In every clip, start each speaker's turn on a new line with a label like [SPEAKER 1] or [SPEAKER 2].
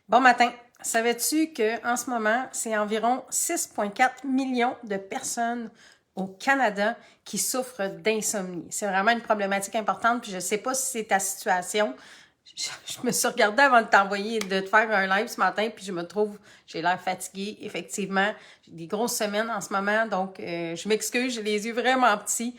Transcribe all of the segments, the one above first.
[SPEAKER 1] Bon matin. Savais-tu qu'en ce moment, c'est environ 6,4 millions de personnes au Canada qui souffrent d'insomnie? C'est vraiment une problématique importante, puis je ne sais pas si c'est ta situation. Je me suis regardée avant de t'envoyer, de te faire un live ce matin, puis j'ai l'air fatiguée, effectivement. J'ai des grosses semaines en ce moment, donc je m'excuse, j'ai les yeux vraiment petits.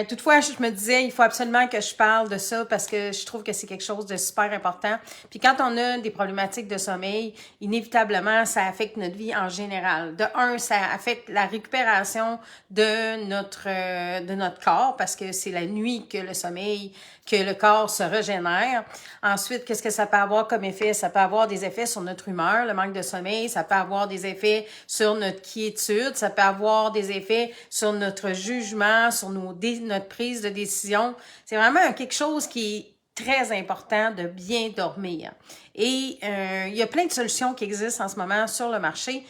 [SPEAKER 1] Toutefois, je me disais, il faut absolument que je parle de ça parce que je trouve que c'est quelque chose de super important. Puis quand on a des problématiques de sommeil, inévitablement, ça affecte notre vie en général. De un, ça affecte la récupération de notre corps parce que c'est la nuit que le corps se régénère. Ensuite, qu'est-ce que ça peut avoir comme effet? Ça peut avoir des effets sur notre humeur, le manque de sommeil. Ça peut avoir des effets sur notre quiétude. Ça peut avoir des effets sur notre jugement, sur notre prise de décision. C'est vraiment quelque chose qui est très important de bien dormir. Et il y a plein de solutions qui existent en ce moment sur le marché.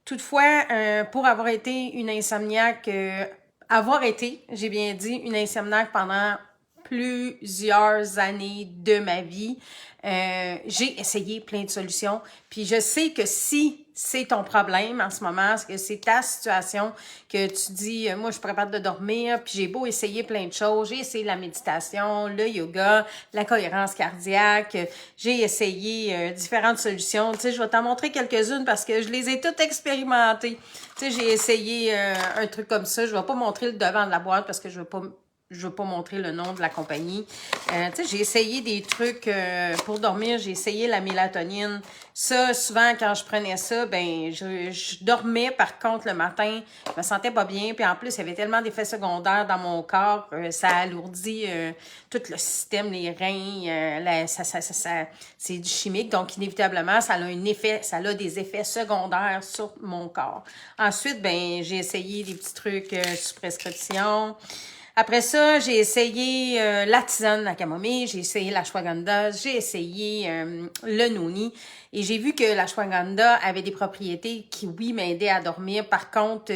[SPEAKER 1] Toutefois, pour avoir été une insomniaque, j'ai bien dit, une insomniaque pendant plusieurs années de ma vie. J'ai essayé plein de solutions. Puis je sais que si c'est ton problème en ce moment, que c'est ta situation, que tu dis, moi, je suis pas capable de dormir, puis j'ai beau essayer plein de choses. J'ai essayé la méditation, le yoga, la cohérence cardiaque. J'ai essayé différentes solutions. Tu sais, je vais t'en montrer quelques-unes parce que je les ai toutes expérimentées. Tu sais, j'ai essayé un truc comme ça. Je vais pas montrer le devant de la boîte parce que je veux pas montrer le nom de la compagnie. Tu sais, j'ai essayé des trucs pour dormir. J'ai essayé la mélatonine. Ça, souvent, quand je prenais ça, ben, je dormais. Par contre, le matin, je me sentais pas bien. Puis en plus, il y avait tellement d'effets secondaires dans mon corps. Ça alourdit tout le système, les reins. C'est du chimique. Donc, inévitablement, ça a des effets secondaires sur mon corps. Ensuite, ben, j'ai essayé des petits trucs sous prescription. Après ça, j'ai essayé la tisane, la camomille, j'ai essayé l'ashwagandha, j'ai essayé le noni et j'ai vu que l'ashwagandha avait des propriétés qui, oui, m'aidaient à dormir. Par contre,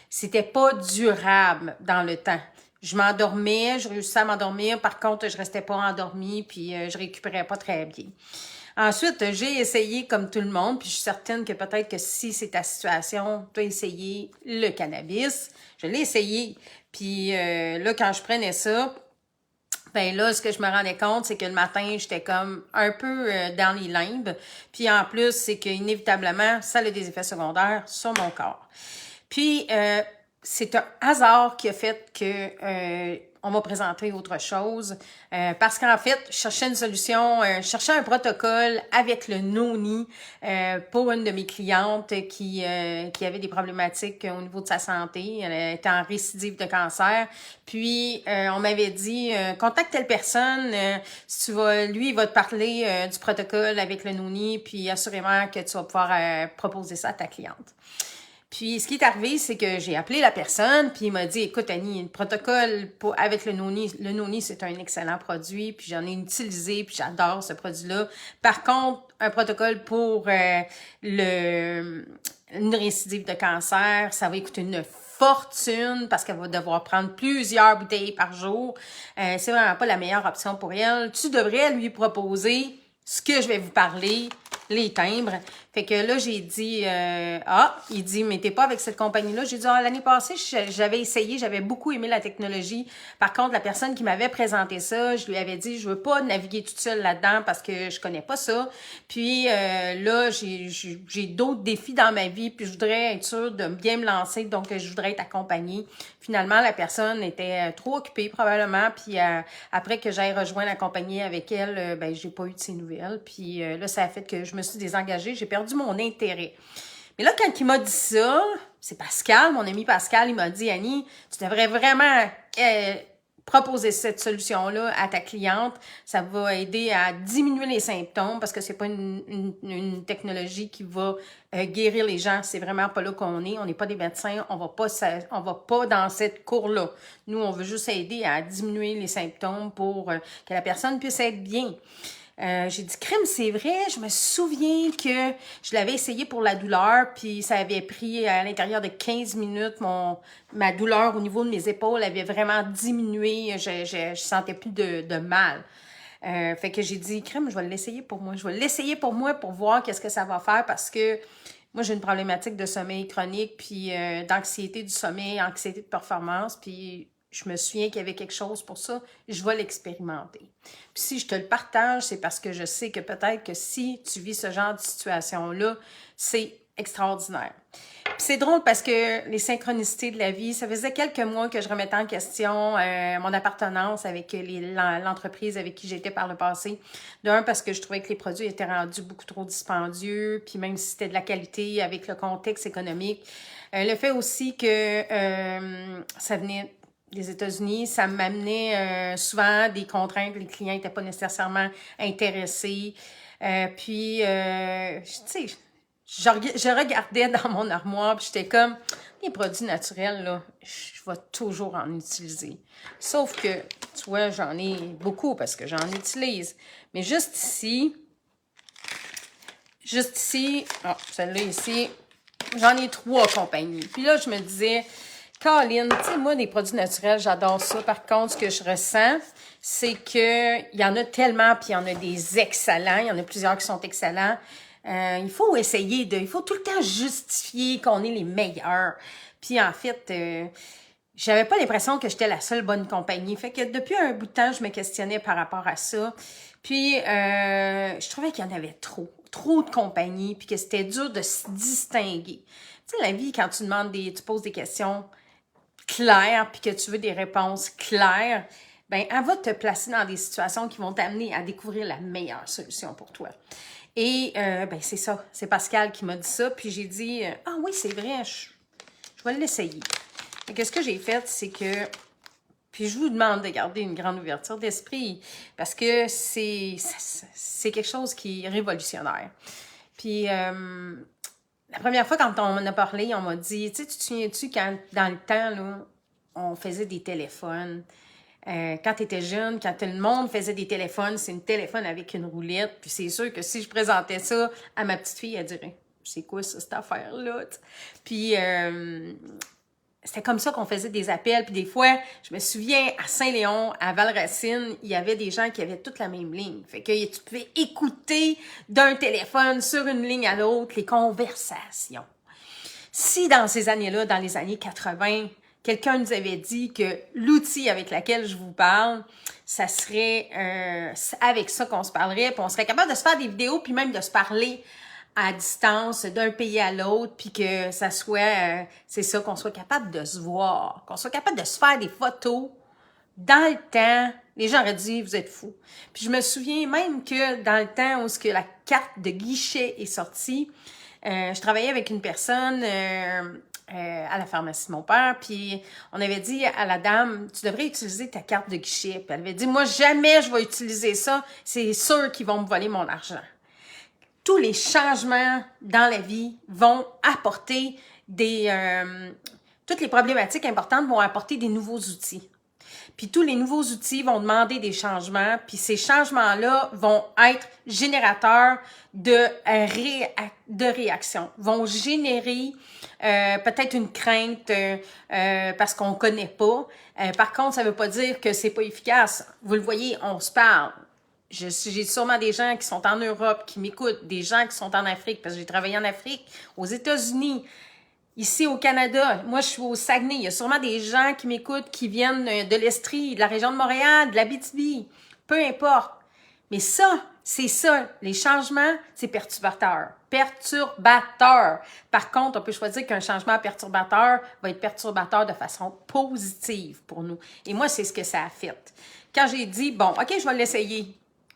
[SPEAKER 1] c'était pas durable dans le temps. Je m'endormais, je réussissais à m'endormir. Par contre, je restais pas endormie puis je récupérais pas très bien. Ensuite, j'ai essayé comme tout le monde, puis je suis certaine que peut-être que si c'est ta situation, tu as essayé le cannabis. Je l'ai essayé. Puis là, quand je prenais ça, ben là, ce que je me rendais compte, c'est que le matin, j'étais comme un peu dans les limbes. Puis en plus, c'est qu'inévitablement, ça a des effets secondaires sur mon corps. Puis c'est un hasard qui a fait que on m'a présenté autre chose. Parce qu'en fait, je cherchais une solution, je cherchais un protocole avec le noni pour une de mes clientes qui avait des problématiques au niveau de sa santé. Elle était en récidive de cancer. Puis, on m'avait dit, contacte telle personne, si tu vas, lui, il va te parler du protocole avec le noni, puis assurément que tu vas pouvoir proposer ça à ta cliente. Puis, ce qui est arrivé, c'est que j'ai appelé la personne, puis il m'a dit, écoute, Annie, le protocole avec le noni, c'est un excellent produit, puis j'en ai utilisé, puis j'adore ce produit-là. Par contre, un protocole pour une récidive de cancer, ça va coûter une fortune parce qu'elle va devoir prendre plusieurs bouteilles par jour. C'est vraiment pas la meilleure option pour elle. Tu devrais lui proposer ce que je vais vous parler, les timbres. Fait que là, j'ai dit, il dit, mais t'es pas avec cette compagnie-là. J'ai dit, l'année passée, j'avais essayé, j'avais beaucoup aimé la technologie. Par contre, la personne qui m'avait présenté ça, je lui avais dit, je veux pas naviguer toute seule là-dedans parce que je connais pas ça. Puis là, j'ai d'autres défis dans ma vie, puis je voudrais être sûre de bien me lancer, donc je voudrais être accompagnée. Finalement, la personne était trop occupée probablement, puis après que j'aille rejoindre la compagnie avec elle, ben j'ai pas eu de ses nouvelles. Puis là, ça a fait que je me suis désengagée, j'ai perdu mon intérêt. Mais là, quand il m'a dit ça, c'est Pascal, mon ami Pascal, il m'a dit, Annie, tu devrais vraiment proposer cette solution-là à ta cliente. Ça va aider à diminuer les symptômes parce que c'est pas une technologie qui va guérir les gens. C'est vraiment pas là qu'on est. On n'est pas des médecins. On va pas dans cette cour-là. Nous, on veut juste aider à diminuer les symptômes pour que la personne puisse être bien. J'ai dit, crème, c'est vrai, je me souviens que je l'avais essayé pour la douleur, puis ça avait pris à l'intérieur de 15 minutes, ma douleur au niveau de mes épaules avait vraiment diminué, je sentais plus de mal. Fait que j'ai dit, crème, je vais l'essayer pour moi. Je vais l'essayer pour moi pour voir qu'est-ce que ça va faire parce que moi, j'ai une problématique de sommeil chronique, puis d'anxiété du sommeil, anxiété de performance, puis je me souviens qu'il y avait quelque chose pour ça, je vais l'expérimenter. Puis si je te le partage, c'est parce que je sais que peut-être que si tu vis ce genre de situation-là, c'est extraordinaire. Puis c'est drôle parce que les synchronicités de la vie, ça faisait quelques mois que je remettais en question mon appartenance avec l'entreprise avec qui j'étais par le passé. D'un, parce que je trouvais que les produits étaient rendus beaucoup trop dispendieux, puis même si c'était de la qualité avec le contexte économique. Le fait aussi que ça venait des États-Unis, ça m'amenait souvent des contraintes, les clients n'étaient pas nécessairement intéressés. Tu sais, je regardais dans mon armoire, puis j'étais comme, les produits naturels, là, je vais toujours en utiliser. Sauf que, tu vois, j'en ai beaucoup parce que j'en utilise. Mais juste ici, oh, celle-là ici, j'en ai 3 compagnies. Puis là, je me disais, Caroline, tu sais, moi, des produits naturels, j'adore ça. Par contre, ce que je ressens, c'est qu'il y en a tellement, puis il y en a des excellents. Il y en a plusieurs qui sont excellents. Il faut il faut tout le temps justifier qu'on est les meilleurs. Puis en fait, j'avais pas l'impression que j'étais la seule bonne compagnie. Fait que depuis un bout de temps, je me questionnais par rapport à ça. Puis je trouvais qu'il y en avait trop de compagnies, puis que c'était dur de se distinguer. Tu sais, la vie, quand tu poses des questions claires, puis que tu veux des réponses claires, ben elle va te placer dans des situations qui vont t'amener à découvrir la meilleure solution pour toi. Et ben c'est ça, c'est Pascal qui m'a dit ça, puis j'ai dit « Ah oui, c'est vrai, je vais l'essayer. » Et ce que j'ai fait, c'est que, puis je vous demande de garder une grande ouverture d'esprit, parce que c'est quelque chose qui est révolutionnaire. Puis la première fois, quand on m'en a parlé, on m'a dit, tu sais, tu te souviens-tu quand, dans le temps, là, on faisait des téléphones? Quand tu étais jeune, quand tout le monde faisait des téléphones, c'est un téléphone avec une roulette. Puis c'est sûr que si je présentais ça à ma petite fille, elle dirait, c'est quoi ça, cette affaire-là? Puis c'était comme ça qu'on faisait des appels. Puis des fois, je me souviens, à Saint-Léon, à Valracine, il y avait des gens qui avaient toute la même ligne. Fait que tu pouvais écouter d'un téléphone sur une ligne à l'autre les conversations. Si dans ces années-là, dans les années 80, quelqu'un nous avait dit que l'outil avec lequel je vous parle, ça serait avec ça qu'on se parlerait, puis on serait capable de se faire des vidéos, puis même de se parler à distance d'un pays à l'autre, puis que ça soit, c'est ça, qu'on soit capable de se voir, qu'on soit capable de se faire des photos. Dans le temps, les gens auraient dit, vous êtes fous. Puis je me souviens même que dans le temps où la carte de guichet est sortie, je travaillais avec une personne à la pharmacie de mon père, puis on avait dit à la dame, tu devrais utiliser ta carte de guichet. Puis elle avait dit, moi jamais je vais utiliser ça, c'est sûr qu'ils vont me voler mon argent. Tous les changements dans la vie vont apporter toutes les problématiques importantes vont apporter des nouveaux outils. Puis tous les nouveaux outils vont demander des changements, puis ces changements-là vont être générateurs de réaction, vont générer peut-être une crainte parce qu'on connaît pas. Par contre, ça veut pas dire que c'est pas efficace. Vous le voyez, on se parle. J'ai sûrement des gens qui sont en Europe, qui m'écoutent, des gens qui sont en Afrique, parce que j'ai travaillé en Afrique, aux États-Unis, ici au Canada. Moi, je suis au Saguenay. Il y a sûrement des gens qui m'écoutent, qui viennent de l'Estrie, de la région de Montréal, de l'Abitibi. Peu importe. Mais ça, c'est ça. Les changements, c'est perturbateur. Perturbateur. Par contre, on peut choisir qu'un changement perturbateur va être perturbateur de façon positive pour nous. Et moi, c'est ce que ça a fait. Quand j'ai dit, bon, OK, je vais l'essayer.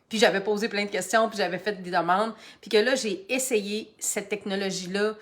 [SPEAKER 1] Puis j'avais posé plein de questions, puis j'avais fait des demandes. Puis que là, j'ai essayé cette technologie-là.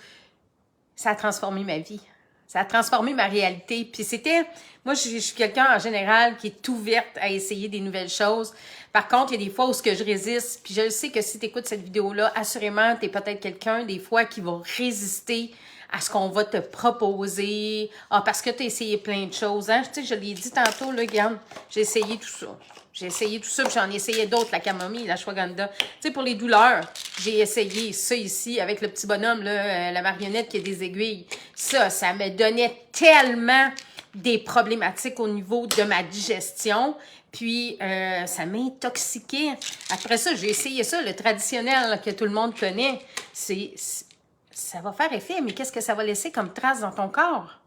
[SPEAKER 1] Ça a transformé ma vie. Ça a transformé ma réalité. Puis c'était... Moi, je suis quelqu'un, en général, qui est ouverte à essayer des nouvelles choses. Par contre, il y a des fois où je résiste. Puis je sais que si tu écoutes cette vidéo-là, assurément, tu es peut-être quelqu'un, des fois, qui va résister à ce qu'on va te proposer. Ah, parce que tu as essayé plein de choses. Hein? Tu sais, je l'ai dit tantôt, là, regarde, j'ai essayé tout ça. J'ai essayé tout ça, puis j'en ai essayé d'autres, la camomille, la ashwagandha. Tu sais, pour les douleurs, j'ai essayé ça ici, avec le petit bonhomme, là, la marionnette qui a des aiguilles. Ça me donnait tellement des problématiques au niveau de ma digestion. Puis, ça m'intoxiquait. Après ça, j'ai essayé ça, le traditionnel là, que tout le monde connaît. Ça va faire effet, mais qu'est-ce que ça va laisser comme trace dans ton corps?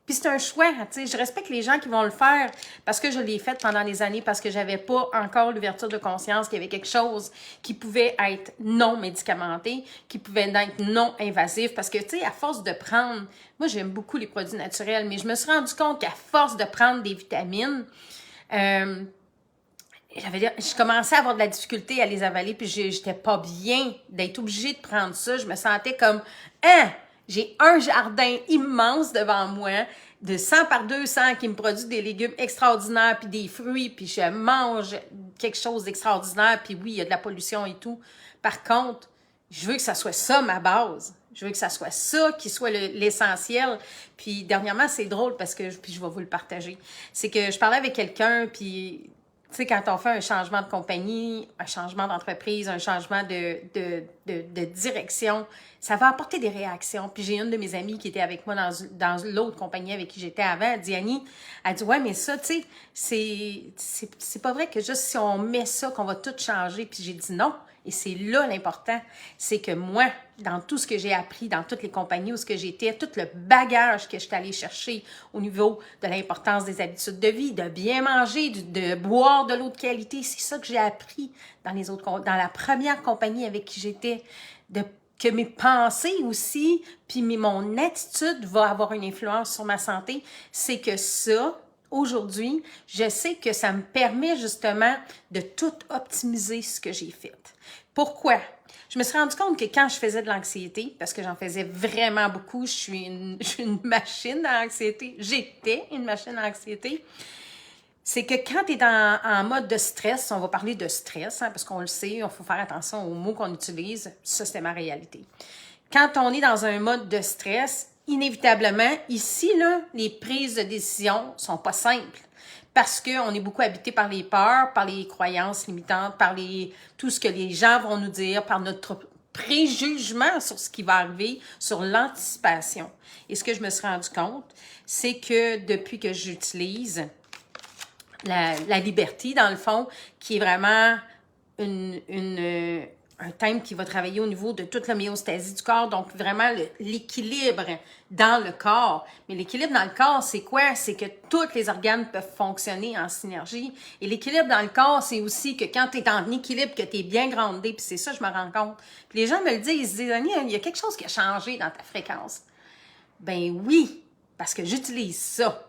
[SPEAKER 1] Puis c'est un choix, tu sais, je respecte les gens qui vont le faire parce que je l'ai fait pendant des années, parce que j'avais pas encore l'ouverture de conscience qu'il y avait quelque chose qui pouvait être non médicamenté, qui pouvait être non invasif, parce que, tu sais, à force de prendre, moi j'aime beaucoup les produits naturels, mais je me suis rendu compte qu'à force de prendre des vitamines, je commençais à avoir de la difficulté à les avaler, puis j'étais pas bien d'être obligée de prendre ça. Je me sentais comme, hein, j'ai un jardin immense devant moi, de 100 par 200 qui me produit des légumes extraordinaires, puis des fruits, puis je mange quelque chose d'extraordinaire, puis oui, il y a de la pollution et tout. Par contre, je veux que ça soit ça ma base. Je veux que ça soit ça qui soit l'essentiel. Puis dernièrement, c'est drôle parce que, puis je vais vous le partager, c'est que je parlais avec quelqu'un, puis tu sais, quand on fait un changement de compagnie, un changement d'entreprise, un changement de direction, ça va apporter des réactions. Puis j'ai une de mes amies qui était avec moi dans l'autre compagnie avec qui j'étais avant, elle dit, Annie, elle dit, ouais, mais ça, tu sais, c'est pas vrai que juste si on met ça, qu'on va tout changer. Puis j'ai dit non. Et c'est là l'important, c'est que moi, dans tout ce que j'ai appris, dans toutes les compagnies où ce que j'étais, tout le bagage que je suis allée chercher au niveau de l'importance des habitudes de vie, de bien manger, de boire de l'eau de qualité, c'est ça que j'ai appris dans la première compagnie avec qui j'étais, que mes pensées aussi, puis mon attitude va avoir une influence sur ma santé, c'est que ça, aujourd'hui, je sais que ça me permet justement de tout optimiser ce que j'ai fait. Pourquoi? Je me suis rendu compte que quand je faisais de l'anxiété, parce que j'en faisais vraiment beaucoup, je suis une machine à anxiété, j'étais une machine à anxiété, c'est que quand tu es en mode de stress, on va parler de stress, hein, parce qu'on le sait, il faut faire attention aux mots qu'on utilise, ça c'était ma réalité. Quand on est dans un mode de stress, inévitablement, ici, là, les prises de décision sont pas simples. Parce qu'on est beaucoup habité par les peurs, par les croyances limitantes, par tout ce que les gens vont nous dire, par notre préjugement sur ce qui va arriver, sur l'anticipation. Et ce que je me suis rendu compte, c'est que depuis que j'utilise la liberté, dans le fond, qui est vraiment un thème qui va travailler au niveau de toute l'homéostasie du corps, donc vraiment l'équilibre dans le corps. Mais l'équilibre dans le corps, c'est quoi? C'est que tous les organes peuvent fonctionner en synergie. Et l'équilibre dans le corps, c'est aussi que quand tu es en équilibre, que tu es bien groundé, puis c'est ça, je me rends compte. Puis les gens me le disent, ils se disent, Annie, il y a quelque chose qui a changé dans ta fréquence. Ben oui, parce que j'utilise ça.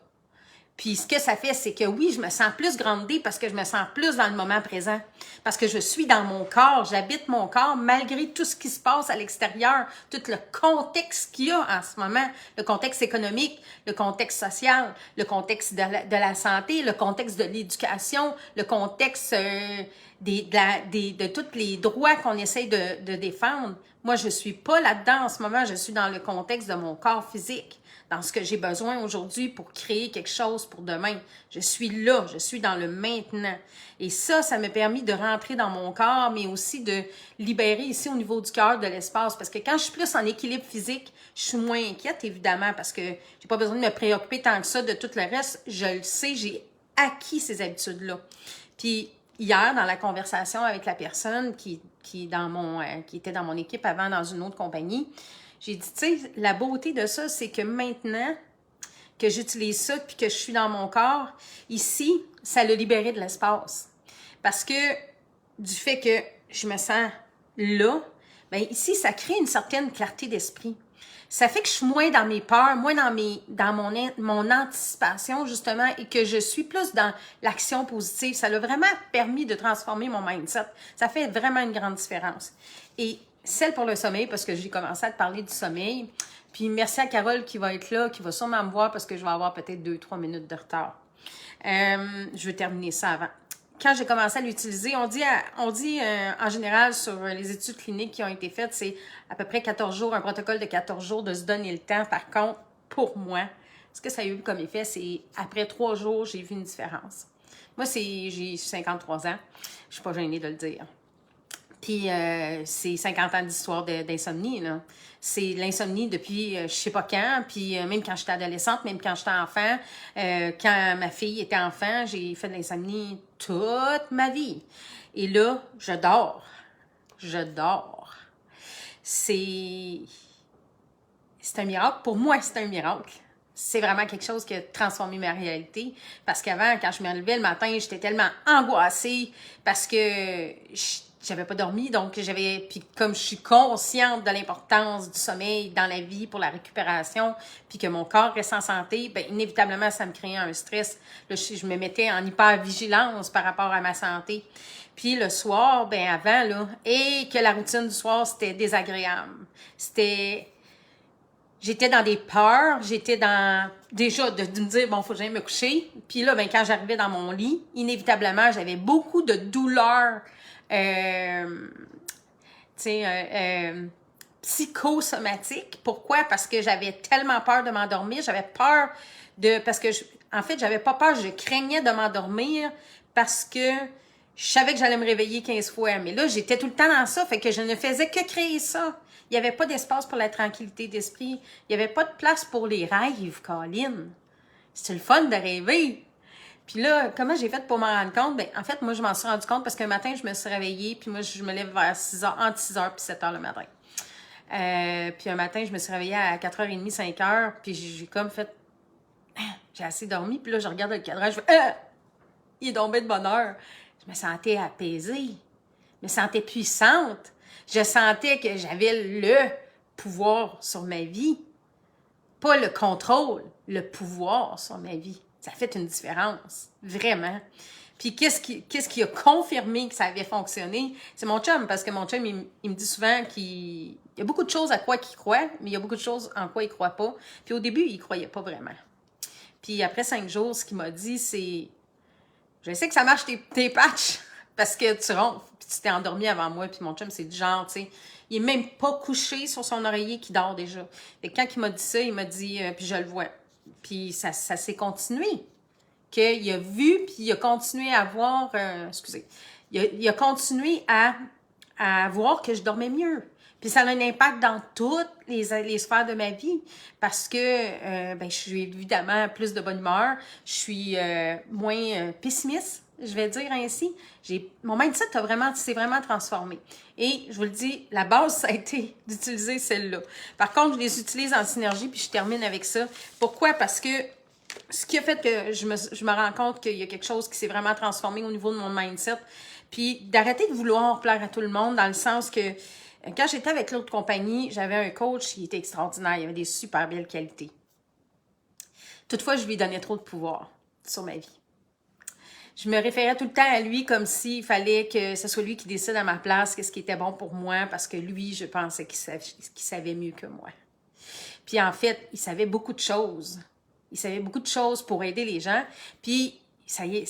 [SPEAKER 1] Puis ce que ça fait, c'est que oui, je me sens plus groundée parce que je me sens plus dans le moment présent. Parce que je suis dans mon corps, j'habite mon corps malgré tout ce qui se passe à l'extérieur, tout le contexte qu'il y a en ce moment, le contexte économique, le contexte social, le contexte de la santé, le contexte de l'éducation, le contexte de tous les droits qu'on essaye de défendre. Moi, je suis pas là-dedans en ce moment, je suis dans le contexte de mon corps physique, dans ce que j'ai besoin aujourd'hui pour créer quelque chose pour demain. Je suis là, je suis dans le maintenant. Et ça m'a permis de rentrer dans mon corps, mais aussi de libérer ici au niveau du cœur, de l'espace. Parce que quand je suis plus en équilibre physique, je suis moins inquiète, évidemment, parce que j'ai pas besoin de me préoccuper tant que ça de tout le reste. Je le sais, j'ai acquis ces habitudes-là. Puis hier, dans la conversation avec la personne qui était dans mon équipe avant dans une autre compagnie, j'ai dit, tu sais, la beauté de ça, c'est que maintenant que j'utilise ça puis que je suis dans mon corps, ici, ça l'a libéré de l'espace. Parce que du fait que je me sens là, bien ici, ça crée une certaine clarté d'esprit. Ça fait que je suis moins dans mes peurs, moins dans mon anticipation, justement, et que je suis plus dans l'action positive. Ça l'a vraiment permis de transformer mon mindset. Ça fait vraiment une grande différence. Et celle pour le sommeil, parce que j'ai commencé à te parler du sommeil. Puis merci à Carole qui va être là, qui va sûrement me voir parce que je vais avoir peut-être 2-3 minutes de retard. Je vais terminer ça avant. Quand j'ai commencé à l'utiliser, on dit en général sur les études cliniques qui ont été faites, c'est à peu près 14 jours, un protocole de 14 jours de se donner le temps. Par contre, pour moi, ce que ça a eu comme effet, c'est après 3 jours, j'ai vu une différence. Moi, j'ai 53 ans. Je suis pas gênée de le dire. Puis c'est 50 ans d'histoire d'insomnie, là. C'est l'insomnie depuis je sais pas quand, puis même quand j'étais adolescente, même quand j'étais enfant, quand ma fille était enfant, j'ai fait de l'insomnie toute ma vie. Et là, je dors. Je dors. C'est un miracle. Pour moi, c'est un miracle. C'est vraiment quelque chose qui a transformé ma réalité. Parce qu'avant, quand je me levais le matin, j'étais tellement angoissée parce que j'avais pas dormi. Donc, puis comme je suis consciente de l'importance du sommeil dans la vie pour la récupération, puis que mon corps reste en santé, bien, inévitablement, ça me créait un stress. Là, je me mettais en hyper-vigilance par rapport à ma santé. Puis le soir, ben avant, là, et que la routine du soir, c'était désagréable. J'étais dans des peurs, j'étais dans, déjà, de me dire, bon, faut que j'aille me coucher. Puis là, ben, quand j'arrivais dans mon lit, inévitablement, j'avais beaucoup de douleurs, psychosomatiques. Pourquoi? Parce que j'avais tellement peur de m'endormir, parce que, en fait, j'avais pas peur, je craignais de m'endormir parce que je savais que j'allais me réveiller 15 fois. Mais là, j'étais tout le temps dans ça, fait que je ne faisais que créer ça. Il n'y avait pas d'espace pour la tranquillité d'esprit. Il n'y avait pas de place pour les rêves, Colin. C'était le fun de rêver. Puis là, comment j'ai fait pour m'en rendre compte? Ben, en fait, moi, je m'en suis rendu compte parce qu'un matin, je me suis réveillée, puis moi, je me lève vers 6 heures, entre 6 heures et 7 heures le matin. Puis un matin, je me suis réveillée à 4h30, 5 heures, puis j'ai comme fait... J'ai assez dormi, puis là, je regarde le cadran, je fais... Il est tombé de bonne heure. Je me sentais apaisée. Je me sentais puissante. Je sentais que j'avais le pouvoir sur ma vie. Pas le contrôle, le pouvoir sur ma vie. Ça fait une différence, vraiment. Puis qu'est-ce qui a confirmé que ça avait fonctionné? C'est mon chum, parce que mon chum, il me dit souvent qu'il y a beaucoup de choses à quoi il croit, mais il y a beaucoup de choses en quoi il croit pas. Puis au début, il croyait pas vraiment. Puis après 5 jours, ce qu'il m'a dit, c'est... Je sais que ça marche tes patchs, parce que tu ronfles, puis tu t'es endormi avant moi, puis mon chum, c'est du genre, tu sais, il est même pas couché sur son oreiller qui dort déjà. Fait que quand il m'a dit ça, il m'a dit, puis je le vois. Puis ça s'est continué. Qu'il a vu, puis il a continué à voir, il a continué à voir que je dormais mieux. Puis ça a un impact dans toutes les sphères de ma vie parce que ben, je suis évidemment plus de bonne humeur, je suis moins pessimiste, je vais dire ainsi. Mon mindset s'est vraiment transformé. Et je vous le dis, la base, ça a été d'utiliser celle-là. Par contre, je les utilise en synergie, puis je termine avec ça. Pourquoi? Parce que ce qui a fait que je me rends compte qu'il y a quelque chose qui s'est vraiment transformé au niveau de mon mindset, puis d'arrêter de vouloir plaire à tout le monde dans le sens que quand j'étais avec l'autre compagnie, j'avais un coach qui était extraordinaire. Il avait des super belles qualités. Toutefois, je lui donnais trop de pouvoir sur ma vie. Je me référais tout le temps à lui comme s'il fallait que ce soit lui qui décide à ma place qu'est-ce qui était bon pour moi parce que lui, je pensais qu'il savait mieux que moi. Puis en fait, il savait beaucoup de choses. Il savait beaucoup de choses pour aider les gens. Puis ça y est,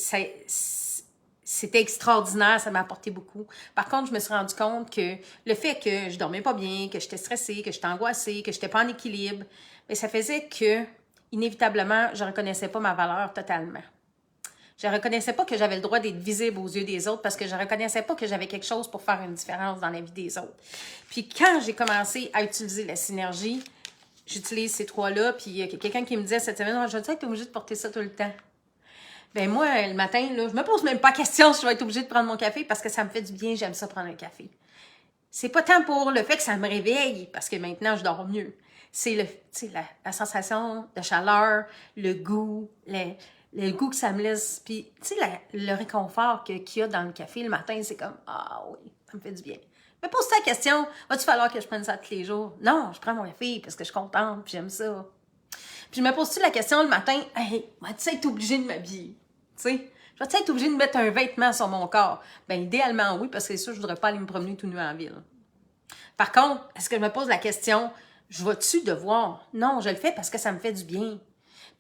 [SPEAKER 1] c'était extraordinaire, ça m'a apporté beaucoup. Par contre, je me suis rendu compte que le fait que je dormais pas bien, que j'étais stressée, que j'étais angoissée, que j'étais pas en équilibre, bien, ça faisait que, inévitablement, je reconnaissais pas ma valeur totalement. Je reconnaissais pas que j'avais le droit d'être visible aux yeux des autres parce que je reconnaissais pas que j'avais quelque chose pour faire une différence dans la vie des autres. Puis quand j'ai commencé à utiliser la synergie, j'utilise ces trois-là, puis il y a quelqu'un qui me disait cette semaine, je vais être obligée de porter ça tout le temps. Ben moi, le matin, là, je me pose même pas la question si je vais être obligée de prendre mon café parce que ça me fait du bien, j'aime ça prendre un café. C'est pas tant pour le fait que ça me réveille, parce que maintenant, je dors mieux. C'est la sensation de chaleur, le goût, le goût que ça me laisse. Puis, tu sais, le réconfort qu'il y a dans le café le matin, c'est comme, ah oui, ça me fait du bien. Mais pose-toi la question, va-tu falloir que je prenne ça tous les jours? Non, je prends mon café parce que je suis contente, puis j'aime ça. Puis je me pose-tu la question le matin, hey, vas-tu être obligée de m'habiller? Tu sais, je vais-tu être obligée de mettre un vêtement sur mon corps? Bien, idéalement, oui, parce que c'est sûr, je ne voudrais pas aller me promener tout nu en ville. Par contre, est-ce que je me pose la question, je vais-tu devoir? Non, je le fais parce que ça me fait du bien.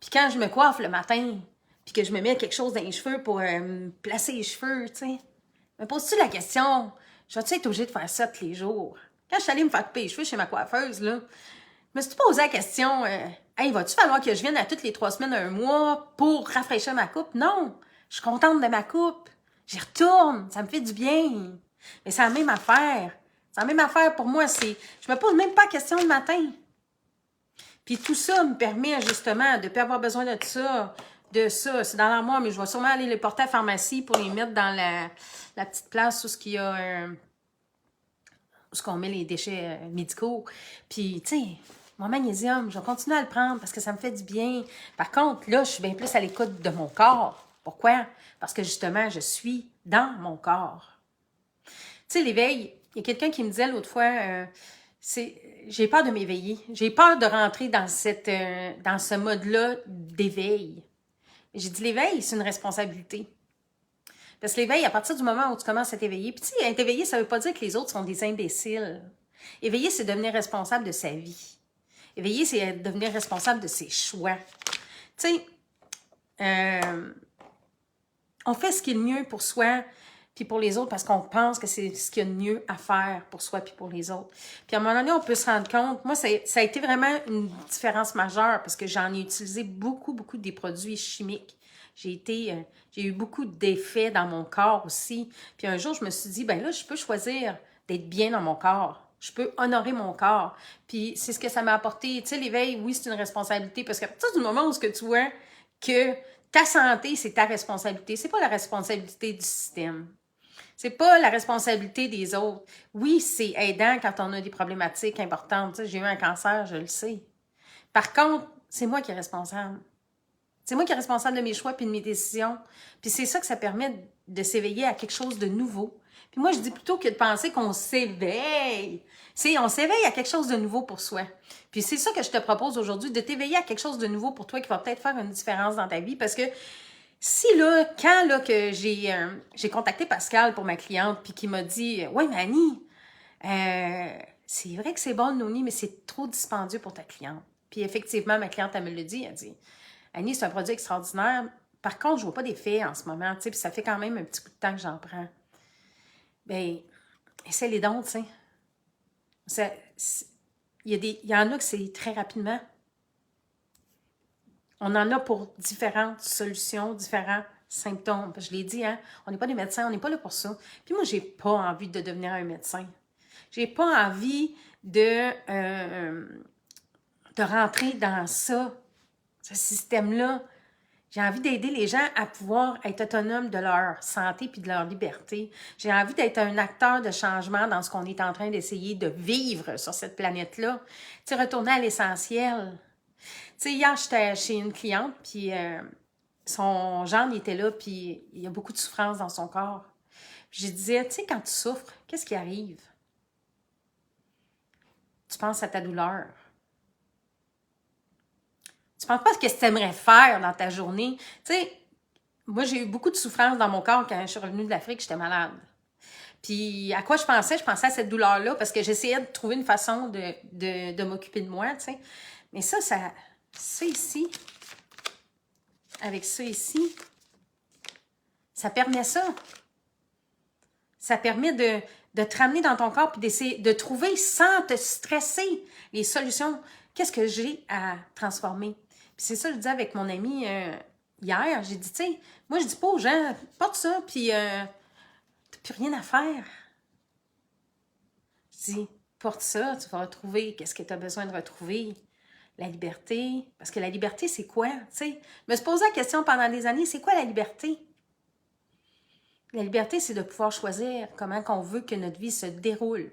[SPEAKER 1] Puis quand je me coiffe le matin, puis que je me mets quelque chose dans les cheveux pour me placer les cheveux, tu sais, me poses-tu la question, je vais-tu être obligée de faire ça tous les jours? Quand je suis allée me faire couper les cheveux chez ma coiffeuse, là, je me suis posé la question, hey, va-tu falloir que je vienne à toutes les 3 semaines, un mois pour rafraîchir ma coupe? Non, je suis contente de ma coupe. J'y retourne, ça me fait du bien. Mais c'est la même affaire. C'est la même affaire pour moi. Je me pose même pas la question le matin. Puis tout ça me permet justement de ne pas avoir besoin de ça. C'est dans l'armoire, mais je vais sûrement aller les porter à la pharmacie pour les mettre dans la petite place où il y a où ce qu'on met les déchets médicaux. Puis, tu sais, mon magnésium, je vais continuer à le prendre parce que ça me fait du bien. Par contre, là, je suis bien plus à l'écoute de mon corps. Pourquoi? Parce que justement, je suis dans mon corps. Tu sais, l'éveil, il y a quelqu'un qui me disait l'autre fois, j'ai peur de m'éveiller. J'ai peur de rentrer dans ce mode-là d'éveil. J'ai dit, l'éveil, c'est une responsabilité. Parce que l'éveil, à partir du moment où tu commences à t'éveiller, puis tu sais, être éveillé, ça ne veut pas dire que les autres sont des imbéciles. Éveiller, c'est devenir responsable de sa vie. Éveiller, c'est devenir responsable de ses choix. Tu sais, on fait ce qui est le mieux pour soi puis pour les autres parce qu'on pense que c'est ce qu'il y a de mieux à faire pour soi puis pour les autres. Puis à un moment donné, on peut se rendre compte, moi, ça a été vraiment une différence majeure parce que j'en ai utilisé beaucoup des produits chimiques. J'ai eu beaucoup d'effets dans mon corps aussi. Puis un jour, je me suis dit, ben là, je peux choisir d'être bien dans mon corps. Je peux honorer mon corps. Puis c'est ce que ça m'a apporté. Tu sais, l'éveil, oui, c'est une responsabilité parce qu'à partir du moment où tu vois que ta santé, c'est ta responsabilité, c'est pas la responsabilité du système. C'est pas la responsabilité des autres. Oui, c'est aidant quand on a des problématiques importantes. Tu sais, j'ai eu un cancer, je le sais. Par contre, c'est moi qui est responsable. C'est moi qui est responsable de mes choix puis de mes décisions. Puis c'est ça que ça permet de s'éveiller à quelque chose de nouveau. Puis moi, je dis plutôt que de penser qu'on s'éveille. On s'éveille à quelque chose de nouveau pour soi. Puis c'est ça que je te propose aujourd'hui, de t'éveiller à quelque chose de nouveau pour toi qui va peut-être faire une différence dans ta vie. Parce que si là, quand là, que j'ai contacté Pascal pour ma cliente, puis qui m'a dit « Ouais, mais Annie, c'est vrai que c'est bon le noni, mais c'est trop dispendieux pour ta cliente. » Puis effectivement, ma cliente, elle me l'a dit, elle dit « Annie, c'est un produit extraordinaire. Par contre, je vois pas d'effet en ce moment, tu sais, puis ça fait quand même un petit bout de temps que j'en prends. » Bien, essaie les dons, tu sais. Il y en a que c'est très rapidement. On en a pour différentes solutions, différents symptômes. Je l'ai dit, hein, on n'est pas des médecins, on n'est pas là pour ça. Puis moi, j'ai pas envie de devenir un médecin. J'ai pas envie de rentrer dans ça, ce système-là. J'ai envie d'aider les gens à pouvoir être autonomes de leur santé puis de leur liberté. J'ai envie d'être un acteur de changement dans ce qu'on est en train d'essayer de vivre sur cette planète-là. Tu sais, retourner à l'essentiel. Tu sais, hier, j'étais chez une cliente, puis son gendre était là, puis il y a beaucoup de souffrance dans son corps. Puis je disais, tu sais, quand tu souffres, qu'est-ce qui arrive? Tu penses à ta douleur. Tu penses pas à ce que tu aimerais faire dans ta journée. Tu sais, moi, j'ai eu beaucoup de souffrance dans mon corps quand je suis revenue de l'Afrique, j'étais malade. Puis à quoi je pensais? Je pensais à cette douleur-là parce que j'essayais de trouver une façon de m'occuper de moi, tu sais. Mais ça ici, avec ça ici, ça permet ça. Ça permet de te ramener dans ton corps puis d'essayer de trouver sans te stresser les solutions. Qu'est-ce que j'ai à transformer? Puis c'est ça que je disais avec mon ami hier. J'ai dit, tu sais, moi je dis pas aux gens, porte ça, puis t'as plus rien à faire. Je dis, porte ça, tu vas retrouver qu'est-ce que tu as besoin de retrouver. La liberté. Parce que la liberté, c'est quoi? Tu sais, je me suis posé la question pendant des années, c'est quoi la liberté? La liberté, c'est de pouvoir choisir comment on veut que notre vie se déroule.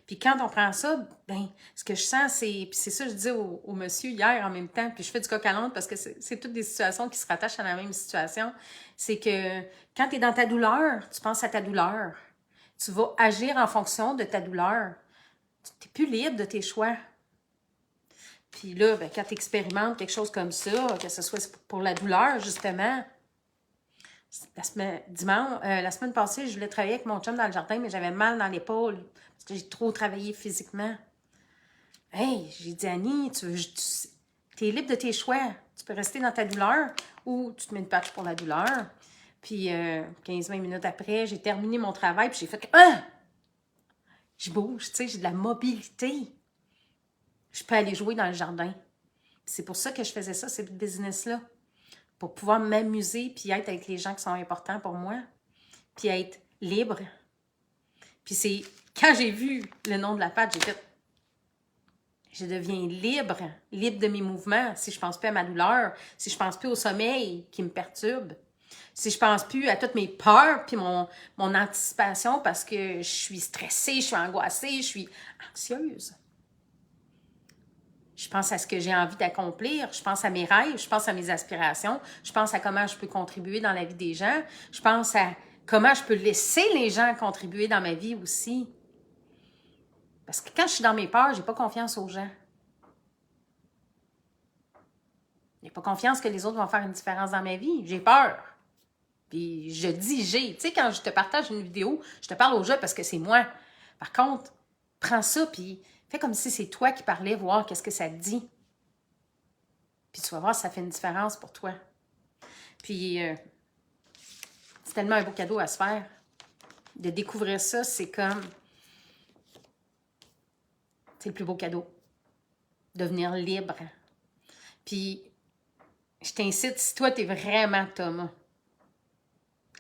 [SPEAKER 1] Puis quand on prend ça, ben, ce que je sens, c'est... Puis c'est ça que je disais au monsieur hier en même temps, puis je fais du coq à l'âne parce que c'est toutes des situations qui se rattachent à la même situation. C'est que quand tu es dans ta douleur, tu penses à ta douleur. Tu vas agir en fonction de ta douleur. Tu n'es plus libre de tes choix. Puis là, ben, quand tu expérimentes quelque chose comme ça, que ce soit pour la douleur, justement, la semaine passée, je voulais travailler avec mon chum dans le jardin, mais j'avais mal dans l'épaule parce que j'ai trop travaillé physiquement. Hey, j'ai dit, Annie, tu es libre de tes choix. Tu peux rester dans ta douleur ou tu te mets une patch pour la douleur. Puis 15-20 minutes après, j'ai terminé mon travail, puis j'ai fait « Ah! » Je bouge, tu sais, j'ai de la mobilité. Je peux aller jouer dans le jardin. C'est pour ça que je faisais ça, ce business-là. Pour pouvoir m'amuser puis être avec les gens qui sont importants pour moi. Puis être libre. Puis c'est quand j'ai vu le nom de la patch, j'ai fait, je deviens libre, libre de mes mouvements. Si je pense plus à ma douleur, si je pense plus au sommeil qui me perturbe, si je pense plus à toutes mes peurs puis mon anticipation parce que je suis stressée, je suis angoissée, je suis anxieuse. Je pense à ce que j'ai envie d'accomplir, je pense à mes rêves, je pense à mes aspirations, je pense à comment je peux contribuer dans la vie des gens, je pense à comment je peux laisser les gens contribuer dans ma vie aussi. Parce que quand je suis dans mes peurs, j'ai pas confiance aux gens. J'ai pas confiance que les autres vont faire une différence dans ma vie. J'ai peur. Puis je dis j'ai. Tu sais, quand je te partage une vidéo, je te parle au jeu parce que c'est moi. Par contre, prends ça puis fais comme si c'est toi qui parlais, voir qu'est-ce que ça te dit. Puis tu vas voir si ça fait une différence pour toi. Puis c'est tellement un beau cadeau à se faire. De découvrir ça, c'est comme... C'est le plus beau cadeau. Devenir libre. Puis, je t'incite, si toi, tu es vraiment Thomas,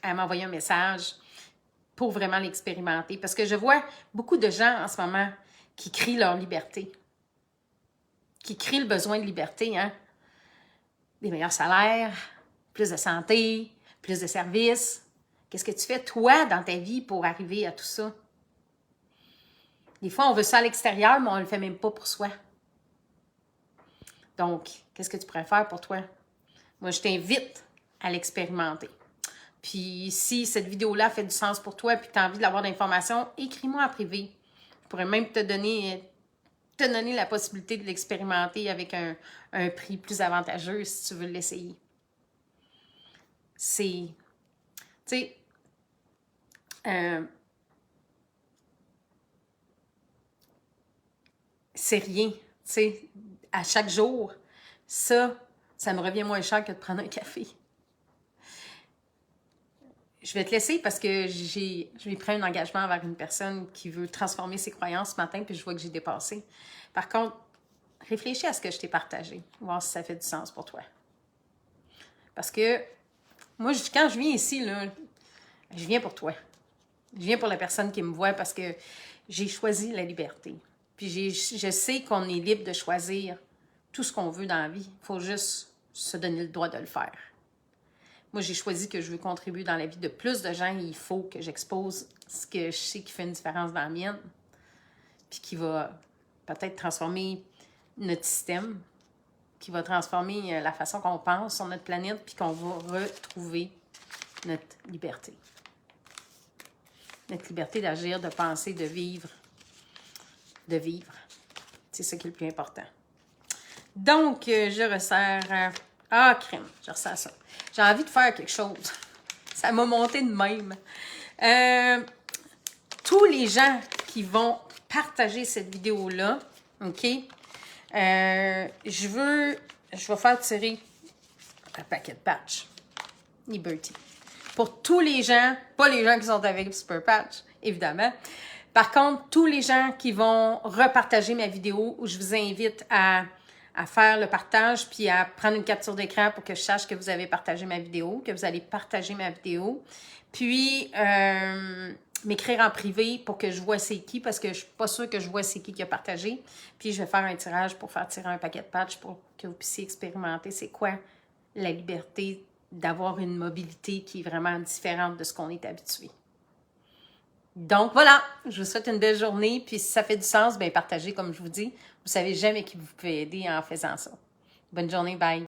[SPEAKER 1] à m'envoyer un message pour vraiment l'expérimenter. Parce que je vois beaucoup de gens en ce moment qui crient leur liberté. Qui crient le besoin de liberté, hein? Des meilleurs salaires, plus de santé, plus de services. Qu'est-ce que tu fais, toi, dans ta vie pour arriver à tout ça? Des fois, on veut ça à l'extérieur, mais on ne le fait même pas pour soi. Donc, qu'est-ce que tu pourrais faire pour toi? Moi, je t'invite à l'expérimenter. Puis, si cette vidéo-là fait du sens pour toi et que tu as envie d'avoir d'informations, écris-moi en privé. Je pourrais même te donner la possibilité de l'expérimenter avec un prix plus avantageux si tu veux l'essayer. C'est, tu sais, c'est rien, tu sais, à chaque jour. Ça me revient moins cher que de prendre un café. Je vais te laisser parce que j'ai pris un engagement envers une personne qui veut transformer ses croyances ce matin, puis je vois que j'ai dépassé. Par contre, réfléchis à ce que je t'ai partagé, voir si ça fait du sens pour toi. Parce que moi, quand je viens ici, là, je viens pour toi. Je viens pour la personne qui me voit parce que j'ai choisi la liberté. Puis je sais qu'on est libre de choisir tout ce qu'on veut dans la vie. Il faut juste se donner le droit de le faire. Moi, j'ai choisi que je veux contribuer dans la vie de plus de gens et il faut que j'expose ce que je sais qui fait une différence dans la mienne, puis qui va peut-être transformer notre système, qui va transformer la façon qu'on pense sur notre planète, puis qu'on va retrouver notre liberté. Notre liberté d'agir, de penser, de vivre. De vivre. C'est ça qui est le plus important. Donc, je resserre... crème, je ressens ça. J'ai envie de faire quelque chose. Ça m'a monté de même. Tous les gens qui vont partager cette vidéo-là, OK? Je vais faire tirer un paquet de patch. Liberty. Pour tous les gens, pas les gens qui sont avec Super Patch, évidemment. Par contre, tous les gens qui vont repartager ma vidéo, où je vous invite à faire le partage, puis à prendre une capture d'écran pour que je sache que vous avez partagé ma vidéo, que vous allez partager ma vidéo. Puis, m'écrire en privé pour que je vois c'est qui, parce que je suis pas sûre que je vois c'est qui a partagé. Puis, je vais faire un tirage pour faire tirer un paquet de patch pour que vous puissiez expérimenter c'est quoi la liberté d'avoir une mobilité qui est vraiment différente de ce qu'on est habitué. Donc voilà, je vous souhaite une belle journée, puis si ça fait du sens, bien partagez comme je vous dis. Vous savez jamais qui vous pouvez aider en faisant ça. Bonne journée, bye!